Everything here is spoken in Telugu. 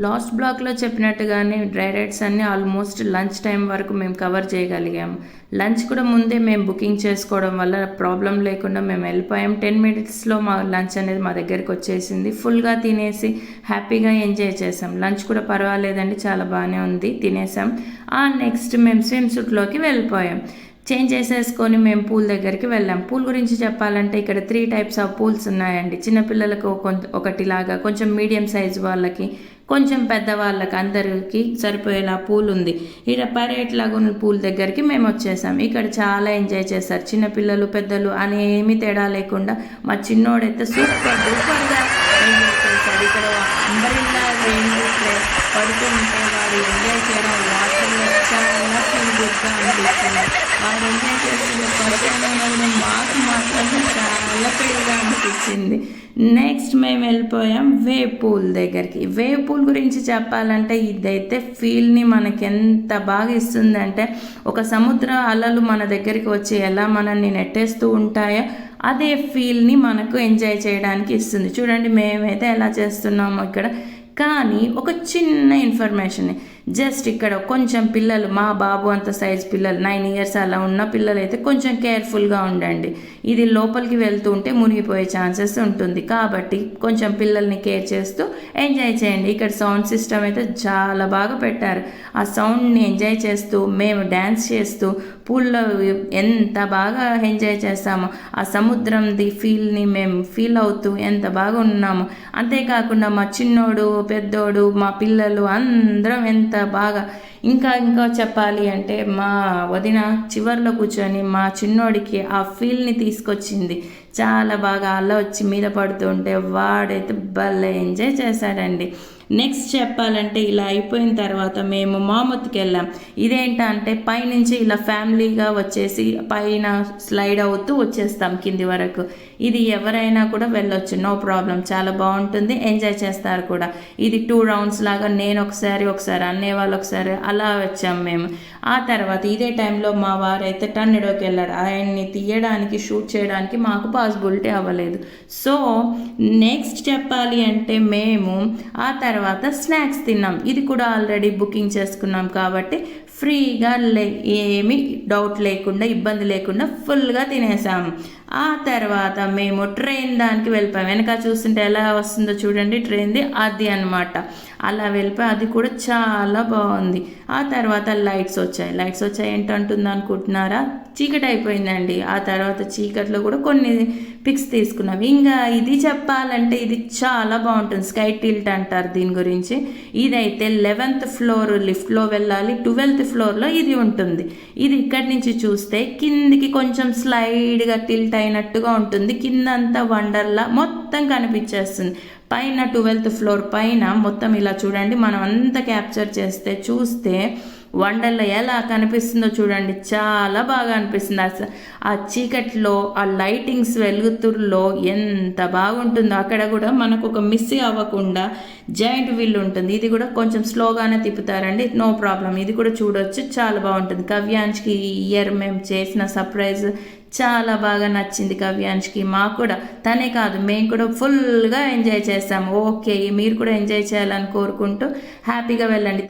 లాస్ట్ బ్లాక్లో చెప్పినట్టుగానే డ్రై రైడ్స్ అన్నీ ఆల్మోస్ట్ లంచ్ టైం వరకు మేము కవర్ చేయగలిగాము. లంచ్ కూడా ముందే మేము బుకింగ్ చేసుకోవడం వల్ల ప్రాబ్లం లేకుండా మేము వెళ్ళిపోయాం. 10 మినిట్స్లో మా లంచ్ అనేది మా దగ్గరికి వచ్చేసింది. ఫుల్గా తినేసి హ్యాపీగా ఎంజాయ్ చేసాం. లంచ్ కూడా పర్వాలేదండి, చాలా బాగానే ఉంది, తినేసాం. నెక్స్ట్ మేము స్విమ్ సూట్లోకి వెళ్ళిపోయాం. చేంజ్ చేసేసుకొని మేము పూల్ దగ్గరికి వెళ్ళాం. పూల్ గురించి చెప్పాలంటే ఇక్కడ 3 టైప్స్ ఆఫ్ పూల్స్ ఉన్నాయండి. చిన్నపిల్లలకు ఒకటిలాగా, కొంచెం మీడియం సైజ్ వాళ్ళకి, కొంచెం పెద్దవాళ్ళకి, అందరికి సరిపోయేలా పూల్ ఉంది. ఇక్కడ పరేడ్ లాగున్న పూల్ దగ్గరికి మేము వచ్చేసాం. ఇక్కడ చాలా ఎంజాయ్ చేశారు చిన్నపిల్లలు పెద్దలు అని ఏమీ తేడా లేకుండా. మా చిన్నోడైతే సూపర్ డూపర్గా ఎంజాయ్ చేశాడు. ఇక్కడ అంబరిల్లా రెయిన్బో పడుతూ ఉంటే వాడు ఎంజాయ్ చేయడం వాటర్లో చాలా ఫీల్ గుడ్గా అనిపిస్తుంది. వాడు ఎంజాయ్ చేస్తున్న పడుతున్న మాకు మాత్రం చాలా ఫీల్గా అనిపించింది. నెక్స్ట్ మేము వెళ్ళిపోయాం వేవ్ పూల్ దగ్గరికి. వేవ్ పూల్ గురించి చెప్పాలంటే ఇదైతే ఫీల్ని మనకి ఎంత బాగా ఇస్తుందంటే, ఒక సముద్ర అలలు మన దగ్గరికి వచ్చి ఎలా మనల్ని నెట్టేస్తూ ఉంటాయో అదే ఫీల్ని మనకు ఎంజాయ్ చేయడానికి ఇస్తుంది. చూడండి మేమైతే ఎలా చేస్తున్నామో ఇక్కడ. కానీ ఒక చిన్న ఇన్ఫర్మేషన్, జస్ట్ ఇక్కడ కొంచెం పిల్లలు, మా బాబు అంత సైజ్ పిల్లలు 9 ఇయర్స్ అలా ఉన్న పిల్లలు అయితే కొంచెం కేర్ఫుల్గా ఉండండి. ఇది లోపలికి వెళ్తూ ఉంటే మునిగిపోయే ఛాన్సెస్ ఉంటుంది. కాబట్టి కొంచెం పిల్లల్ని కేర్ చేస్తూ ఎంజాయ్ చేయండి. ఇక్కడ సౌండ్ సిస్టమ్ అయితే చాలా బాగా పెట్టారు. ఆ సౌండ్ని ఎంజాయ్ చేస్తూ మేము డ్యాన్స్ చేస్తూ పూల్లో ఎంత బాగా ఎంజాయ్ చేస్తామో, ఆ సముద్రంది ఫీల్ని మేము ఫీల్ అవుతూ ఎంత బాగా ఉన్నాము. అంతేకాకుండా మా చిన్నోడు పెద్దోడు మా పిల్లలు అందరం ఎంత బాగా, ఇంకా చెప్పాలి అంటే మా వదిన చివర్లో కూర్చొని మా చిన్నోడికి ఆ ఫీల్ని తీసుకొచ్చింది. చాలా బాగా అలా వచ్చి మీద పడుతుంటే వాడైతే భలే ఎంజాయ్ చేశాడండి. నెక్స్ట్ చెప్పాలంటే ఇలా అయిపోయిన తర్వాత మేము మామూత్కి వెళ్ళాం. ఇదేంటంటే పైనుంచి ఇలా ఫ్యామిలీగా వచ్చేసి పైన స్లైడ్ అవుతూ వచ్చేస్తాం కింది వరకు. ఇది ఎవరైనా కూడా వెళ్ళొచ్చు, నో ప్రాబ్లం, చాలా బాగుంటుంది, ఎంజాయ్ చేస్తారు కూడా. ఇది 2 రౌండ్స్ లాగా, నేను ఒకసారి అన్నయ్య వాళ్ళు ఒకసారి అలా వచ్చాం మేము. ఆ తర్వాత ఇదే టైంలో మా వారైతే టర్నడోకి వెళ్ళాడు. ఆయన్ని తీయడానికి షూట్ చేయడానికి మాకు పాసిబిలిటీ అవ్వలేదు. సో నెక్స్ట్ చెప్పాలి అంటే మేము ఆ తర్వాత స్నాక్స్ తిన్నాం. ఇది కూడా ఆల్రెడీ బుకింగ్ చేసుకున్నాం కాబట్టి ఫ్రీగా ఏమీ డౌట్ లేకుండా, ఇబ్బంది లేకుండా ఫుల్గా తినేసాము. ఆ తర్వాత మేము ట్రైన్ దానికి వెళ్ళిపోయాం. వెనక చూస్తుంటే ఎలా వస్తుందో చూడండి ట్రైన్ది, అది అనమాట. అలా వెళ్ళిపోయి అది కూడా చాలా బాగుంది. ఆ తర్వాత లైట్స్ వచ్చాయి ఏంటంటుంది అనుకుంటున్నారా, చీకటి అయిపోయిందండి. ఆ తర్వాత చీకట్లో కూడా కొన్ని పిక్స్ తీసుకున్నాం. ఇంకా ఇది చెప్పాలంటే ఇది చాలా బాగుంటుంది, స్కై టిల్ట్ అంటారు దీని గురించి. ఇదైతే 11th ఫ్లోర్ లిఫ్ట్లో వెళ్ళాలి, 12th ఫ్లోర్లో ఇది ఉంటుంది. ఇది ఇక్కడి నుంచి చూస్తే కిందికి కొంచెం స్లైడ్గా టిల్ట్ అయినట్టుగా ఉంటుంది. కిందంతా వండర్లా మొత్తం కనిపించేస్తుంది. పైన 12th ఫ్లోర్ పైన మొత్తం ఇలా చూడండి, మనం అంతా క్యాప్చర్ చూస్తే వండర్లో ఎలా కనిపిస్తుందో చూడండి, చాలా బాగా అనిపిస్తుంది. అసలు ఆ చీకట్లో ఆ లైటింగ్స్ వెలుగుతుల్లో ఎంత బాగుంటుందో. అక్కడ కూడా మనకు ఒక మిస్ అవ్వకుండా జాయింట్ వీల్ ఉంటుంది. ఇది కూడా కొంచెం స్లోగానే తిప్పుతారండి, నో ప్రాబ్లం, ఇది కూడా చూడొచ్చు, చాలా బాగుంటుంది. కవ్యాంష్కి ఈ ఇయర్ మేము చేసిన సర్ప్రైజ్ చాలా బాగా నచ్చింది కవ్యాంష్కి. మాకు కూడా, తనే కాదు మేము కూడా ఫుల్గా ఎంజాయ్ చేస్తాము. ఓకే, మీరు కూడా ఎంజాయ్ చేయాలని కోరుకుంటూ హ్యాపీగా వెళ్ళండి.